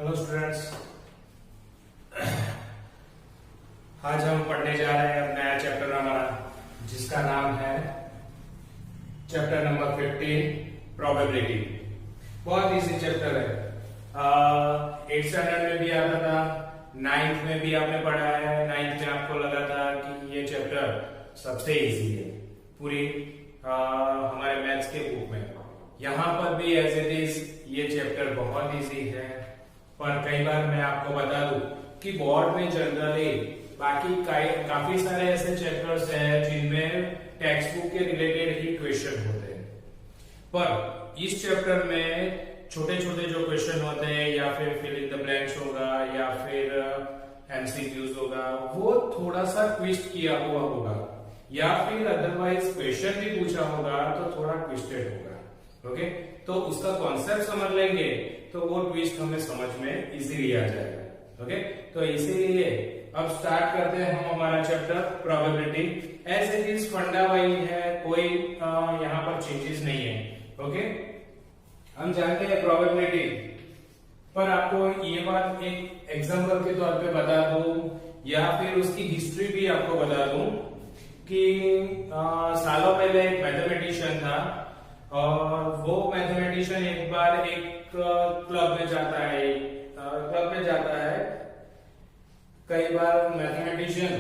Hello students, आज हम पढ़ने जा रहे हैं नया चैप्टर हमारा, जिसका नाम है चैप्टर नंबर 15 प्रोबेबिलिटी। बहुत इजी चैप्टर है। 8th स्टैंडर्ड में भी आता था, 9th में भी आपने पढ़ा है। 9th में आपको लगा था कि ये चैप्टर सबसे इजी है पूरी हमारे मैथ्स के बुक में। यहाँ पर भी एज इट इज ये चैप्टर बहुत इजी है, पर कई बार मैं आपको बता दूं कि बोर्ड में जनरली बाकी काफी सारे ऐसे चैप्टर्स हैं जिनमें टेक्स्ट बुक के रिलेटेड ही क्वेश्चन होते हैं, पर इस चैप्टर में छोटे छोटे जो क्वेश्चन होते हैं या फिर फिल इन द ब्लैंक्स होगा या फिर एमसीक्यूज होगा, वो थोड़ा सा ट्विस्ट किया हुआ होगा या फिर अदरवाइज क्वेश्चन भी पूछा होगा तो थोड़ा ट्विस्टेड होगा। ओके, तो उसका कॉन्सेप्ट समझ लेंगे तो वो ट्विस्ट हमें समझ में इजीली आ जाएगा। ओके, तो इसीलिए अब स्टार्ट करते हैं हम हमारा chapter probability. As it is फंडा वही है, कोई यहाँ पर चेंजेस नहीं है। ओके, हम जानते हैं प्रोबेबिलिटी, पर आपको ये बात एक एग्जांपल के तौर पे बता दूं या फिर उसकी हिस्ट्री भी आपको बता दूं कि सालों पहले एक मैथमेटिशियन था और वो मैथमेटिशियन एक बार एक क्लब में जाता है। कई बार मैथमेटिशियन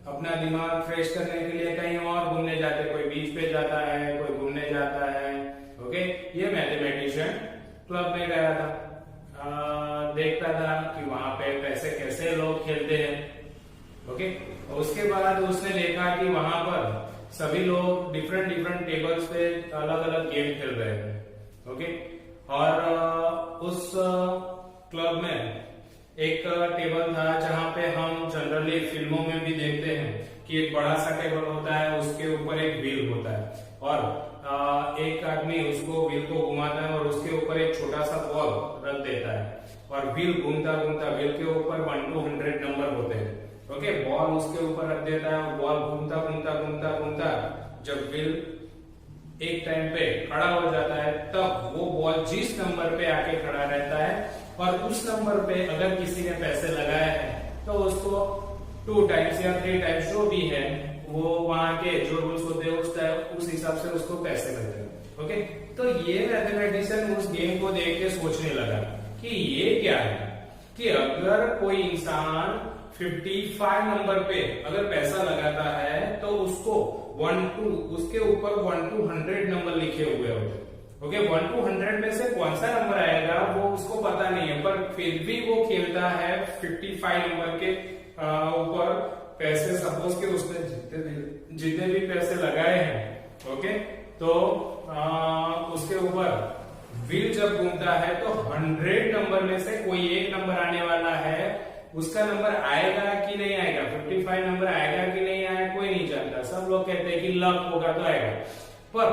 अपना दिमाग फ्रेश करने के लिए कहीं और घूमने जाते, कोई बीच पे जाता है, कोई घूमने जाता है। ओके, ये मैथमेटिशियन क्लब में गया था, देखता था कि वहां पे पैसे कैसे लोग खेलते हैं। ओके, उसके बाद उसने देखा कि वहां पर सभी लोग डिफरेंट टेबल्स पे अलग अलग गेम खेल रहे हैं। ओके, और उस क्लब में एक टेबल था जहां पे हम जनरली फिल्मों में भी देखते हैं कि एक बड़ा सा टेबल होता है, उसके ऊपर एक व्हील होता है और एक आदमी उसको व्हील को घुमाता है और उसके ऊपर एक छोटा सा बॉल रख देता है और व्हील घूमता घूमता व्हील के ऊपर 1 to 100 नंबर होते हैं। ओके, बॉल उसके ऊपर रख देता है और बॉल घूमता घूमता घूमता घूमता जब व्हील एक टाइम पे खड़ा हो जाता है तब वो बॉल जिस नंबर पे आके खड़ा रहता है और उस नंबर पे अगर किसी ने पैसे लगाए हैं तो उसको 2 टाइम्स या 3 टाइम्स जो भी है वो वहां के जो रूल्स होते हैं उस हिसाब से उसको पैसे मिलते हैं। ओके, तो ये मैथमेटिशियन उस गेम को देख के सोचने लगा कि ये क्या है कि अगर कोई इंसान 55 नंबर पे अगर पैसा लगाता है तो उसको उसके ऊपर 1 to 100 नंबर लिखे हुए होते। ओके, 1 to 100 में से कौन सा नंबर आएगा वो उसको पता नहीं है, पर फिर भी वो खेलता है 55 नंबर के ऊपर पैसे। सपोज के उसने जितने भी पैसे लगाए हैं, ओके, तो उसके ऊपर व्हील जब घूमता है तो 100 नंबर में से कोई एक नंबर आने वाला है। उसका नंबर आएगा कि नहीं आएगा, 55 नंबर आएगा कि नहीं आएगा, कोई नहीं जानता। सब लोग कहते हैं कि लक होगा तो आएगा, पर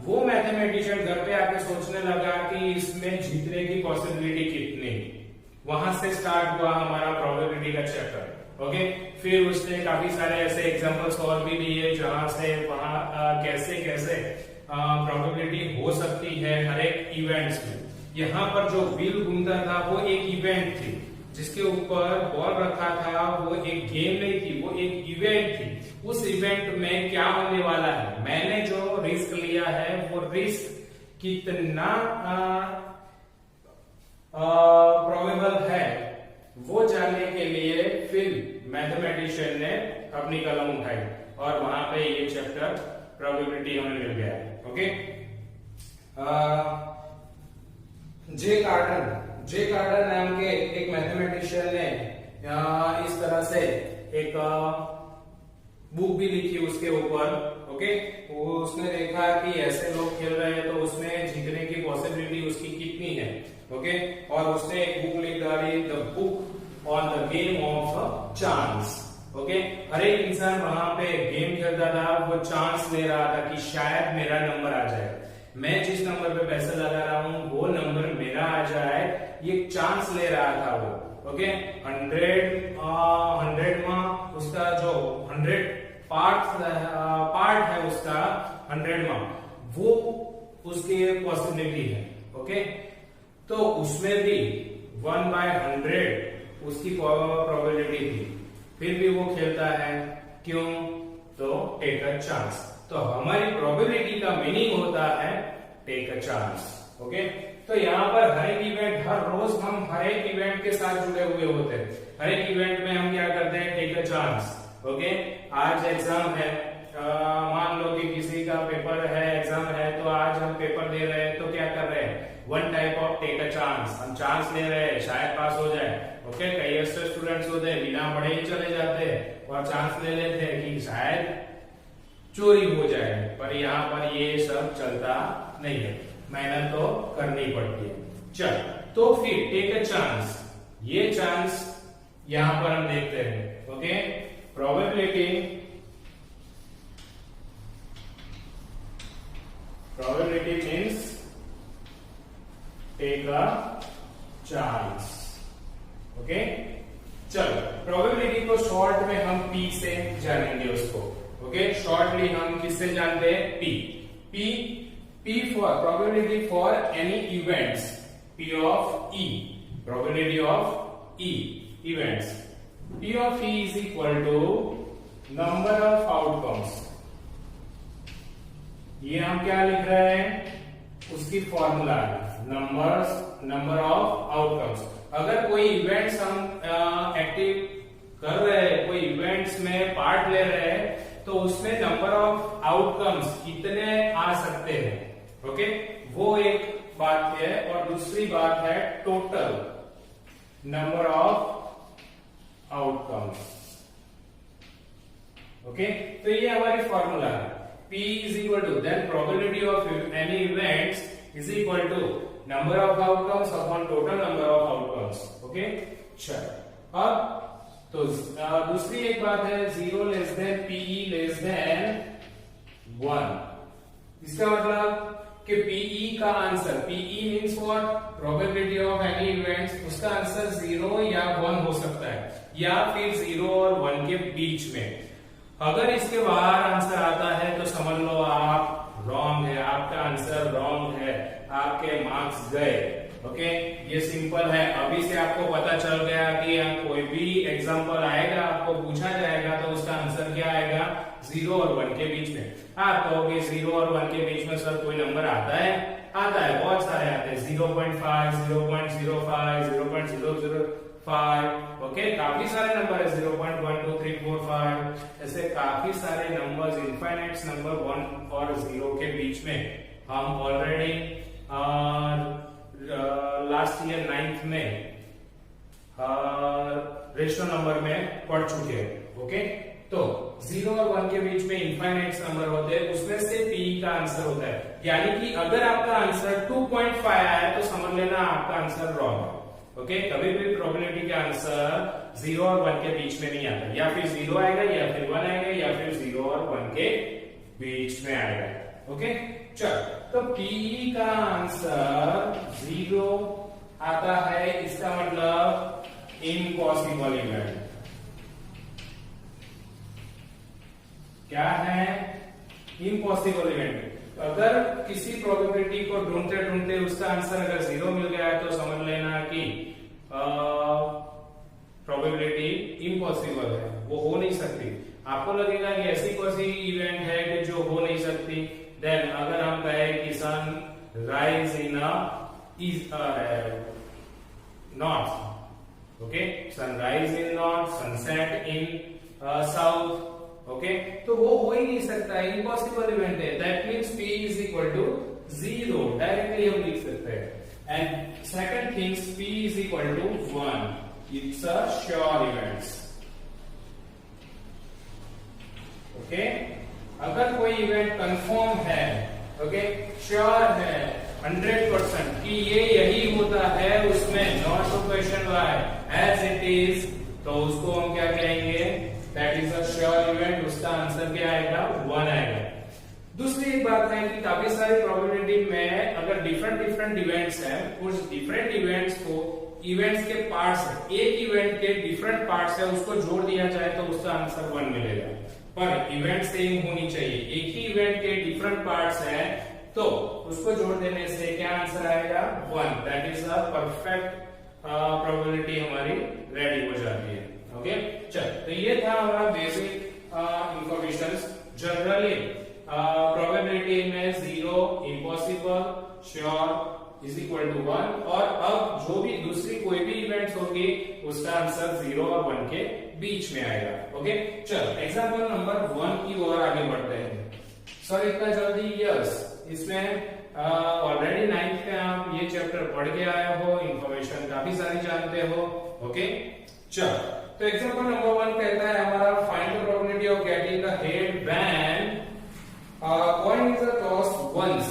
वो मैथमेटिशियन घर पे आके सोचने लगा कि इसमें जीतने की पॉसिबिलिटी कितनी। वहां से स्टार्ट हुआ हमारा प्रोबेबिलिटी का चैप्टर। ओके, फिर उसने काफी सारे ऐसे एग्जांपल्स और भी दिए जहां से वहां कैसे कैसे प्रोबेबिलिटी हो सकती है हर एक इवेंट्स में। यहाँ पर जो व्हील घूमता था वो एक इवेंट थी, जिसके ऊपर बॉल रखा था वो एक गेम नहीं थी, वो एक इवेंट थी। उस इवेंट में क्या होने वाला है, मैंने जो रिस्क लिया है वो रिस्क कितना प्रोबेबल है वो जानने के लिए फिर मैथमेटिशियन ने अपनी कलम उठाई और वहां पे ये चैप्टर प्रोबेबिलिटी हमें मिल गया। ओके, जे कार्टर नाम के एक मैथमेटिशियन ने इस तरह से एक बुक भी लिखी उसके ऊपर। ओके, वो उसने देखा कि ऐसे लोग खेल रहे हैं तो उसमें जीतने की पॉसिबिलिटी उसकी कितनी है। ओके, और उसने एक बुक लिख डाली, the book on the game of chance. Okay, हर एक इंसान वहां पे गेम खेलता था, वो चांस ले रहा था कि शायद मेरा नंबर आ जाए, मैं जिस नंबर पे पैसे लगा रहा हूं वो नंबर मेरा आ जाए, ये चांस ले रहा था वो। ओके, 100 में उसका जो 100 पार्ट है उसका 100 में वो उसकी पॉसिबिलिटी है। ओके, तो उसमें भी 1/100 उसकी प्रोबेबिलिटी थी, फिर भी वो खेलता है। क्यों? तो टेक अ चांस। तो हमारी प्रोबेबिलिटी का मीनिंग होता है टेक अ चांस। ओके, तो यहाँ पर हर एक इवेंट, हर रोज हम हर एक इवेंट के साथ जुड़े हुए होते हैं। हर एक इवेंट में हम क्या करते हैं? Take a chance. ओके, आज एग्जाम है, मान लो कि किसी का पेपर है, एग्जाम है, तो आज हम पेपर दे रहे हैं, तो क्या कर रहे हैं? One type of take a chance, हम चांस ले रहे हैं, शायद पास हो जाए। ओके, कई ऐसे स्टूडेंट्स होते हैं बिना पढ़े ही चले जाते हैं और चांस ले लेते हैं कि शायद चोरी हो जाए, पर यहाँ पर ये सब चलता नहीं है, मेहनत तो करनी पड़ती है। चल, तो फिर टेक अ चांस, ये चांस यहां पर हम देखते हैं। Okay, probability means take a chance. Okay, चलो प्रोबेबिलिटी को शॉर्ट में हम पी से जानेंगे उसको। ओके, शॉर्टली हम किससे जानते हैं? P for probability for any events, P of E, probability of E events, P of E is equal to number of outcomes। ये हम क्या लिख रहे हैं? उसकी फॉर्मूला नंबर ऑफ आउटकम्स। अगर कोई इवेंट्स हम एक्टिव कर रहे हैं, कोई इवेंट्स में पार्ट ले रहे हैं, तो उसमें नंबर ऑफ आउटकम्स कितने आ सकते हैं। ओके, वो एक बात है, और दूसरी बात है total number of outcomes. Okay, तो ये हमारी फॉर्मूला है। P is equal to then probability of any events is equal to number of outcomes upon total number of outcomes। Okay, चलो अब तो दूसरी एक बात है 0 less than PE less than 1। इसका मतलब कि PE का answer, PE means what? Probability of any events, उसका आंसर 0 या 1 हो सकता है, या फिर 0 और 1 के बीच में। अगर इसके बाहर आंसर आता है तो समझ लो आप रॉन्ग है, आपका आंसर रॉन्ग है, आपके मार्क्स गए। ओके, ये सिंपल है। अभी से आपको पता चल गया कि कोई भी एग्जांपल आएगा, आपको पूछा जाएगा, तो उसका आंसर क्या आएगा? 0 और 1 के बीच में। आप कहोगे 0 और 1 के बीच में सर कोई नंबर आता है? आता है, बहुत सारे आते हैं, 0.5, 0.05, 0.005। ओके, काफी सारे नंबर है, 0.12345, ऐसे काफी सारे नंबर्स, इनफाइनाइट नंबर 1 और 0 के बीच में हम ऑलरेडी लास्ट ईयर 9th में रेशो नंबर में पढ़ चुके हैं। ओके, तो 0 और 1 के बीच में इनफाइनाइट नंबर होते हैं, उसमें से P का आंसर होता है। यानी कि अगर आपका आंसर 2.5 आया तो समझ लेना आपका आंसर रॉन्ग है। ओके, कभी भी प्रोबेबिलिटी का आंसर 0 और 1 के बीच में नहीं आता, या फिर 0 आएगा, या फिर 1 आएगा, या फिर 0 और 1 के बीच में आएगा। ओके, चल, तो PE का आंसर 0 आता है, इसका मतलब इम्पॉसिबल इवेंट। क्या है? Impossible event. अगर किसी प्रोबेबिलिटी को ढूंढते ढूंढते उसका आंसर अगर 0 मिल गया है तो समझ लेना कि प्रोबेबिलिटी इम्पॉसिबल है, वो हो नहीं सकती। आपको लगेगा कि ऐसी कौन सी इवेंट है कि जो हो नहीं सकती। देन अगर हम कहें कि sun rise in north, okay, sunrise in north, sunset in south. Okay, तो वो हो ही नहीं सकता, इम्पॉसिबल इवेंट है। That means P is equal to 0, directly हम लिख सकते हैं। And second things, P is equal to 1, it's a sure events. Okay, अगर कोई इवेंट कंफर्म है, ओके, श्योर है 100% कि ये यही होता है, उसमें not to question why, as it is, तो उसको हम क्या कहेंगे? That is a sure event. उसका आंसर क्या आएगा? 1 आएगा। दूसरी एक बात है कि काफी सारी प्रोबेबिलिटी में अगर डिफरेंट इवेंट्स हैं, उस डिफरेंट इवेंट्स को, इवेंट्स के पार्ट्स, एक इवेंट के डिफरेंट पार्ट्स है, उसको जोड़ दिया जाए तो उसका आंसर 1 मिलेगा। पर इवेंट सेम होनी चाहिए, एक ही इवेंट के डिफरेंट पार्ट्स हैं, तो उसको जोड़ देने से क्या आंसर आएगा? 1। That is a perfect probability हमारी रेडी हो जाती है। ओके, चल, तो ये था हमारा बेसिक इंफॉर्मेशन। जनरली प्रोबेबिलिटी में 0, impossible, sure is equal to 1, और अब जो भी दूसरी कोई भी इवेंट्स होगी उसका आंसर 0 और 1 के बीच में आएगा। ओके, चल, एग्जांपल नंबर 1 की ओर आगे बढ़ते हैं। सर इतना जल्दी? यस, इसमें ऑलरेडी 9th में आप ये चैप्टर पढ़ के आए हो, इंफॉर्मेशन काफी सारी जानते हो। ओके, चल, तो एग्जांपल नंबर 1 कहता है हमारा find the probability of getting the head when coin is tossed once.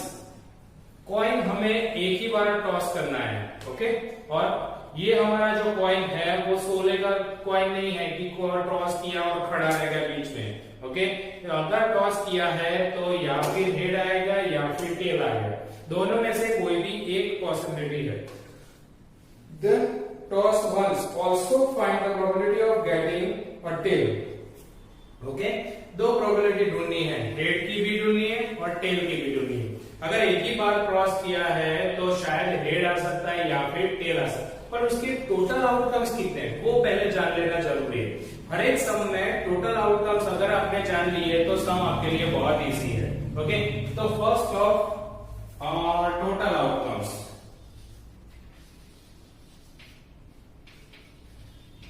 Coin हमें एक ही बार टॉस करना है। ओके, और ये हमारा जो कॉइन है वो 16 का कॉइन नहीं है कि टॉस किया और खड़ा रहेगा बीच में। ओके, तो अगर टॉस किया है तो या फिर हेड आएगा या फिर टेल आएगा, दोनों में से कोई भी एक पॉसिबिलिटी है। Then toss once also find the probability of getting a tail. Okay, दो प्रोबेबिलिटी ढूंढनी है, हेड की भी ढूंढनी है और टेल की भी ढूंढनी है। अगर एक ही बार क्रॉस किया है तो शायद हेड आ सकता है या फिर टेल आ सकता है, पर उसके टोटल आउटकम्स कितने हैं वो पहले जान लेना जरूरी है। हर एक सम में टोटल आउटकम्स अगर आपने जान लिए तो सम आपके लिए बहुत इजी है। ओके, तो फर्स्ट ऑफ टोटल आउटकम्स,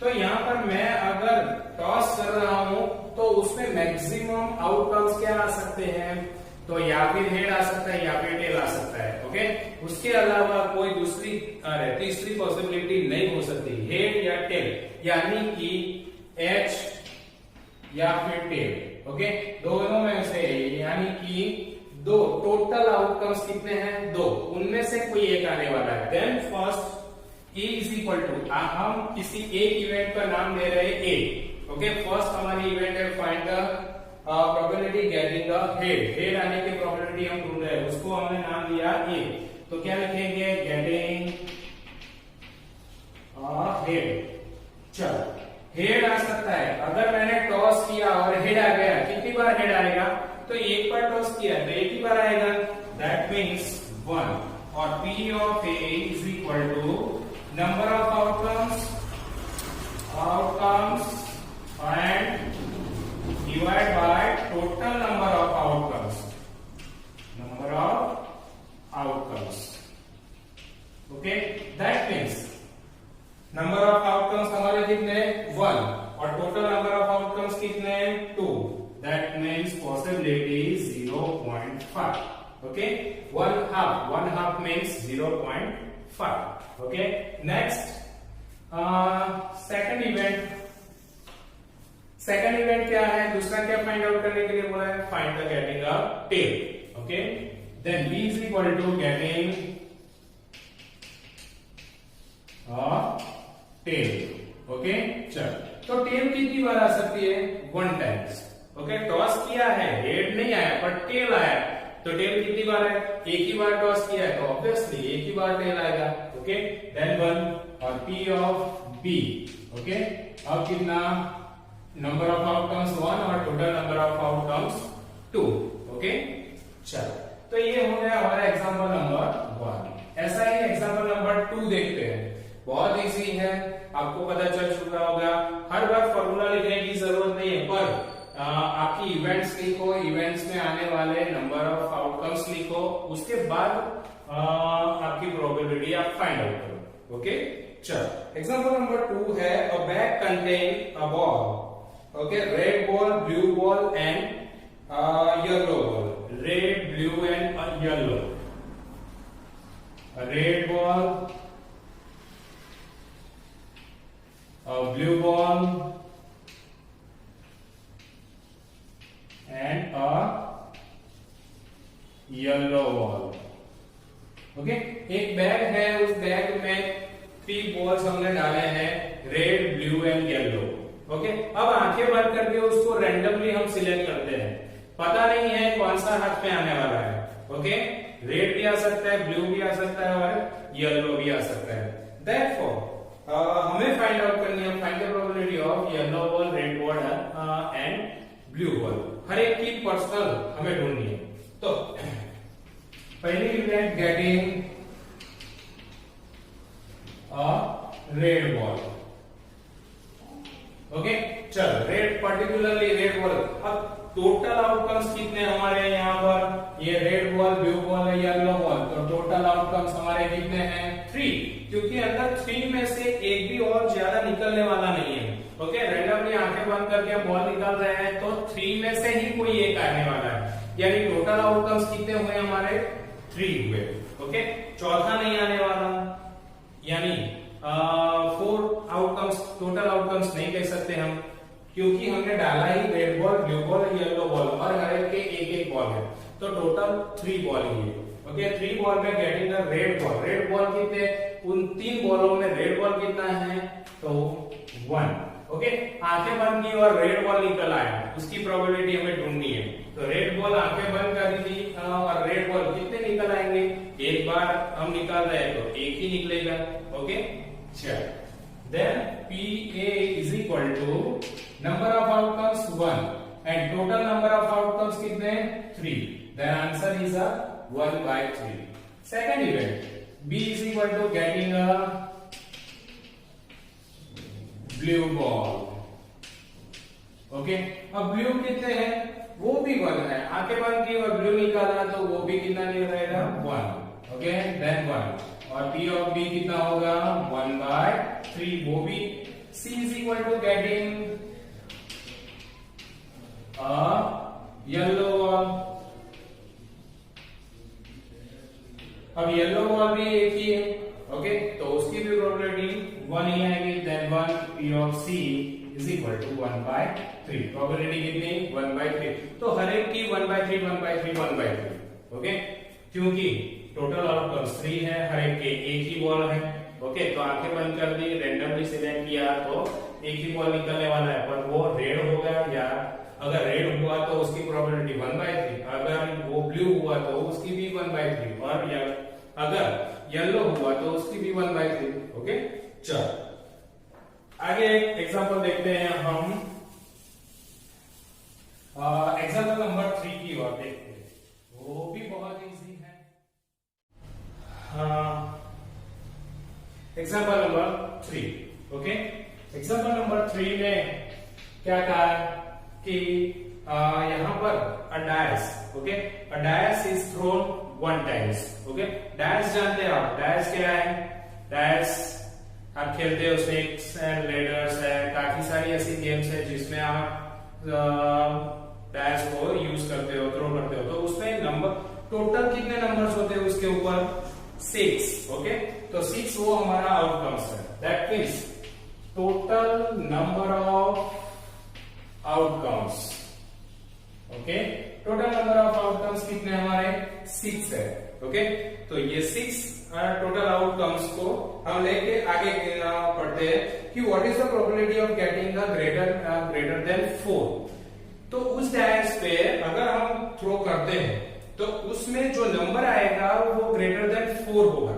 तो यहां पर मैं अगर टॉस कर रहा हूं तो उसमें मैक्सिमम आउटकम्स क्या आ सकते हैं? तो या फिर हेड आ सकता है या फिर टेल आ सकता है। ओके, उसके अलावा कोई दूसरी तीसरी पॉसिबिलिटी नहीं हो सकती, हेड या टेल, यानी कि एच या फिर टेल। ओके, दोनों में से, यानी कि दो टोटल आउटकम्स कितने हैं? 2, उनमें से कोई एक आने वाला है। Then first E is equal to, हम किसी एक इवेंट का नाम ले रहे हैं A। ओके, फर्स्ट हमारी इवेंट है find the probability getting the head. Head आने की प्रोबेबिलिटी हम ढूंढ रहे हैं, उसको हमने नाम दिया A। तो क्या लिखेंगे? Getting head. चलो, हेड आ सकता है, अगर मैंने टॉस किया और हेड आ गया, कितनी बार हेड आएगा? तो एक बार टॉस किया तो एक ही बार आएगा, दैट मीन्स 1। और P of A is equal to number of outcomes and divide by total number of outcomes. Okay, that means number of outcomes हमारे कितने? 1, और टोटल नंबर ऑफ आउटकम्स कितने? 2। That means possibility 0.5। Okay, one half means 0.5। Okay, next second event क्या है? दूसरा क्या find out करने के लिए बोला है? Find the getting a tail. Okay, then B is equal to getting tail. Okay, चल, तो टेल कितनी बार आ सकती है? 1 टाइम्स। ओके, टॉस किया है, हेड नहीं आया पर टेल आया, तो टेल कितनी बार है? एक ही बार टॉस किया है तो ऑब्वियसली एक ही बार टेल आएगा। ओके, देन 1 और P ऑफ B। ओके, अब कितना? नंबर ऑफ आउटकम्स 1 और total number of outcomes 2। Okay, चलो, तो ये हो गया हमारा एग्जांपल नंबर 1। ऐसा ही एग्जांपल नंबर 2 देखते हैं। बहुत इजी है, आपको पता चल चुका होगा। हर बार फॉर्मूला लिखने की जरूरत नहीं है, पर आपकी इवेंट्स लिखो, इवेंट्स में आने वाले नंबर ऑफ आउटकम्स लिखो, उसके बाद आपकी प्रोबेबिलिटी आप फाइंड आउट करो। ओके, चलो, एग्जांपल नंबर 2 है अ bag contain a ball. Okay, red ball, blue ball and yellow ball. Red, blue and yellow. Red ball, blue ball and a yellow ball। Okay, एक bag है, उस bag में 3 balls हमने डाले हैं, red, blue and yellow. Okay, अब आंखें बंद करके उसको रैंडमली हम सिलेक्ट करते हैं, पता नहीं है कौन सा हाथ में आने वाला है। ओके, रेड भी आ सकता है, ब्लू भी आ सकता है और येलो भी आ सकता है। देयरफॉर हमें फाइंड आउट करनी है, find the probability of yellow ball, red ball and blue ball. हर एक की पर्सनल हमें ढूंढनी है। तो पहली event getting red ball. Okay, चल रेड, पर्टिकुलरली रेड बॉल। अब टोटल आउटकम्स कितने हमारे यहाँ पर, ये रेड बॉल, ब्लू बॉल है, येलो बॉल, तो टोटल आउटकम्स हमारे कितने हैं 3, क्योंकि अंदर 3 में से एक भी और ज्यादा निकलने वाला नहीं है। ओके, रैंडमली आंखें बंद करके बॉल निकाल रहे हैं तो 3 में से ही कोई एक आने वाला है, यानी टोटल आउटकम्स कितने हुए हमारे 3 हुए। ओके, चौथा नहीं आने वाला, यानी 4 आउटकम्स, टोटल आउटकम्स नहीं कह सकते हम, क्योंकि हमने डाला ही red ball, blue ball, yellow ball और हर एक के एक एक बॉल है, तो टोटल 3 बॉल ही है। ओके, 3 बॉल में getting the red ball, red ball कितने, उन 3 बॉलों में रेड बॉल कितना है, तो 1। ओके, आंखें बंद की और रेड बॉल निकल आया, उसकी प्रोबेबिलिटी हमें ढूंढनी है। तो रेड बॉल, आंखें बंद कर दी और रेड बॉल कितने निकल आएंगे, एक बार हम निकाल रहे हैं तो एक ही निकलेगा। ओके, चल, then PA is equal to number of outcomes 1 and total number of outcomes कितने 3, then answer is a 1/3। second event, B is equal to getting a blue ball। Okay, अब ब्लू कितने हैं, वो भी 1 है, आंखें बंद की और ब्लू निकाला तो वो भी कितना निकलेगा 1। ओके, then 1 और P of B कितना होगा 1/3, वो भी। C is equal to getting a yellow ball। अब येलो बॉल भी एक ही है, ओके, तो उसकी भी प्रोबेबिलिटी 1 ही आएगी, then 1 P of C is equal to 1/3, probability कितनी 1/3, तो हर एक की 1/3 1/3 1/3। ओके, क्योंकि टोटल आउटकम्स 3 है, हर एक के एक ही बॉल है। ओके, तो आंखें बंद कर दी, रैंडमली सिलेक्ट किया तो एक ही बॉल निकलने वाला है, पर वो रेड होगा, या अगर रेड हुआ तो उसकी प्रोबेबिलिटी 1/3, अगर वो ब्लू हुआ तो उसकी भी 1/3, और या अगर येलो हुआ तो उसकी भी 1/3। ओके, चल आगे एग्जांपल देखते हैं हम, एग्जांपल नंबर 3 की ओर देखते हैं, वो भी बहुत इजी है। Example number 3। Okay, example number 3 में क्या कहा कि यहां पर a dash, okay, a dash is throne 1 times. Okay, dash जानते हैं आप, डैश क्या है, डैश आप खेलते हो, स्नेक्स एंड लेडर्स है, काफी सारी ऐसी गेम्स है जिसमें आप डैश को यूज करते हो, थ्रो करते हो, तो उसमें नंबर, टोटल कितने नंबर्स होते हैं उसके ऊपर 6। ओके, तो 6 वो हमारा आउटकम्स है, that means total number of outcomes. Okay, total number of outcomes कितने हमारे 6 है। ओके, तो ये 6 टोटल आउटकम्स को हम लेके आगे पढ़ते हैं कि what is the probability of getting the greater than 4। तो उस डैश पे अगर हम थ्रो करते हैं तो उसमें जो नंबर आएगा वो ग्रेटर देन 4 होगा।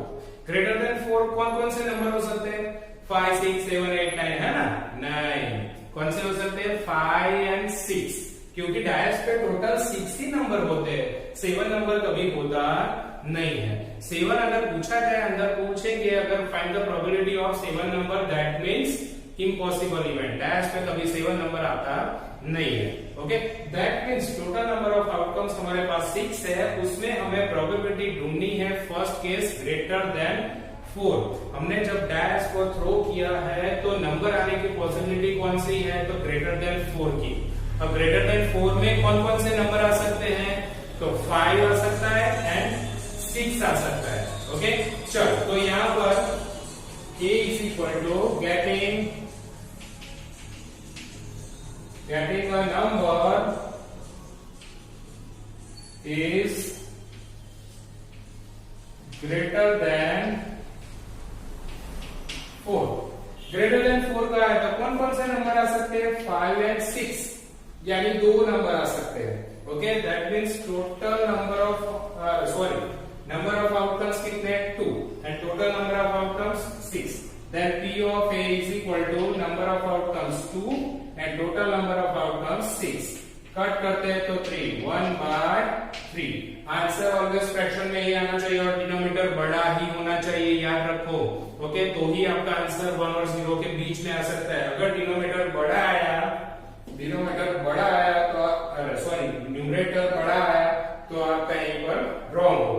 ग्रेटर देन 4 कौन कौन से नंबर हो सकते हैं, 5 6 7 8 9 है ना, 9 कौन से हो सकते हैं 5 एंड 6, क्योंकि डायस पे टोटल 6 ही नंबर होते हैं, 7 नंबर कभी होता नहीं है। 7 अगर पूछा जाए, अंदर पूछेंगे अगर find the probability of 7 number, that means impossible event, dash पे कभी 7 नंबर आता नहीं है। Okay, that means total number of outcomes हमारे पास 6 है, उसमें हमें प्रोबेबिलिटी ढूंढनी है फर्स्ट केस ग्रेटर देन 4। हमने जब डैश को थ्रो किया है तो नंबर आने की पॉसिबिलिटी कौन सी है, तो ग्रेटर देन 4 की। अब ग्रेटर देन 4 में कौन कौन से नंबर आ सकते हैं, तो 5 आ सकता है एंड 6 आ सकता है। ओके, चल, तो यहां पर A is equal to getting a number is greater than 4। Greater than 4 का है तो कौन कौन से नंबर आ सकते हैं, 5 एंड 6, यानी 2 नंबर आ सकते हैं। Okay, that means total number of number of outcomes कितने 2 and total number of outcomes 6, then P of A is equal to number of outcomes 2 and total number of outcomes 6, cut करते हैं तो 3, 1/3। Answer always fraction में ही आना चाहिए और denominator बड़ा ही होना चाहिए, याद रखो। ओके, तो ही आपका आंसर 1 और 0 के बीच में आ सकता है। अगर डिनोमिनेटर बड़ा आया तो सॉरी न्यूमरेटर बड़ा आया तो आपका यहीं पर रॉन्ग हो।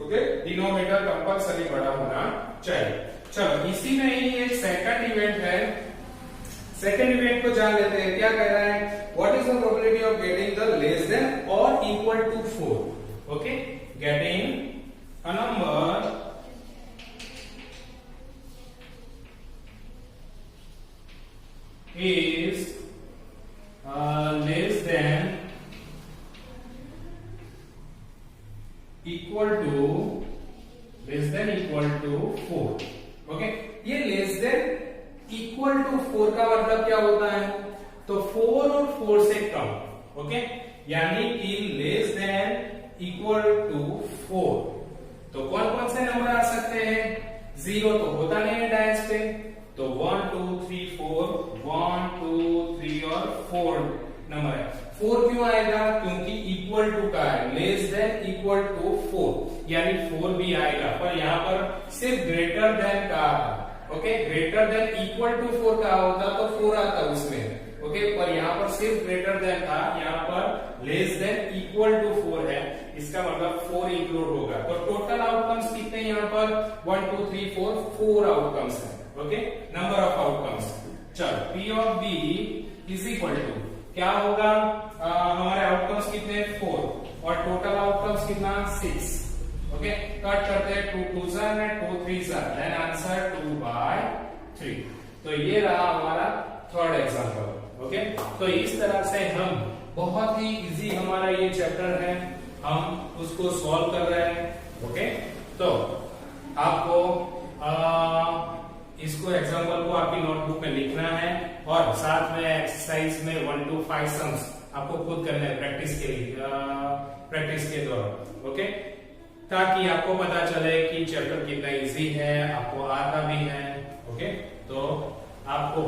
ओके, डिनोमिनेटर कंपल्सरी बड़ा होना चाहिए। चलो, इसी में ही एक सेकंड इवेंट है। सेकंड इवेंट को जान लेते हैं। क्या कह रहा है? What is the probability of getting the less than और equal to 4? Okay, getting a number is less than equal to 4। Okay, ये लेस देन इक्वल टू 4 का मतलब क्या होता है? तो 4 और 4 से कम। ओके, यानी कि लेस देन इक्वल टू 4। तो कौन कौन से नंबर आ सकते हैं? 0 तो होता नहीं है डायस पे, तो 1 2 3 4, 1 2 3 और 4 नंबर है। 4 क्यों आएगा? क्योंकि इक्वल टू का है, लेस देन इक्वल टू 4, यानी 4 भी आएगा, पर यहाँ पर सिर्फ ग्रेटर देन का। Okay, greater than equal to 4 का होता तो 4 आता उसमें। ओके, पर यहाँ पर सिर्फ ग्रेटर देन था, यहाँ पर लेस देन इक्वल टू 4 है, इसका मतलब 4 इंक्लूड होगा। तो टोटल आउटकम्स कितने यहाँ पर? 1 2 3 4 आउटकम्स है। Okay, number of outcomes. चलो, P of B is equal to क्या होगा? हमारे आउटकम्स कितने? 4 और टोटल आउटकम्स कितना? 6। ओके, कट करते हैं 2 2 and 2 3 देन आंसर 2/3। तो ये रहा हमारा थर्ड एग्जांपल। ओके, तो इस तरह से हम बहुत ही इजी हमारा ये चैप्टर है, हम उसको सॉल्व कर रहे हैं। ओके, तो आपको इसको एग्जांपल को आपकी नोटबुक में लिखना है और साथ में एक्सरसाइज में 1 to 5 सम्स आपको खुद करना है प्रैक्टिस के दौरान। ओके, ताकि आपको पता चले कि चैप्टर कितना इजी है, आपको आता भी है। ओके, तो आपको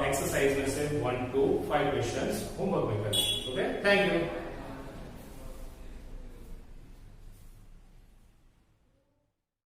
एक्सरसाइज में से 1 to 5 क्वेश्चंस होमवर्क में करना। Okay, thank you.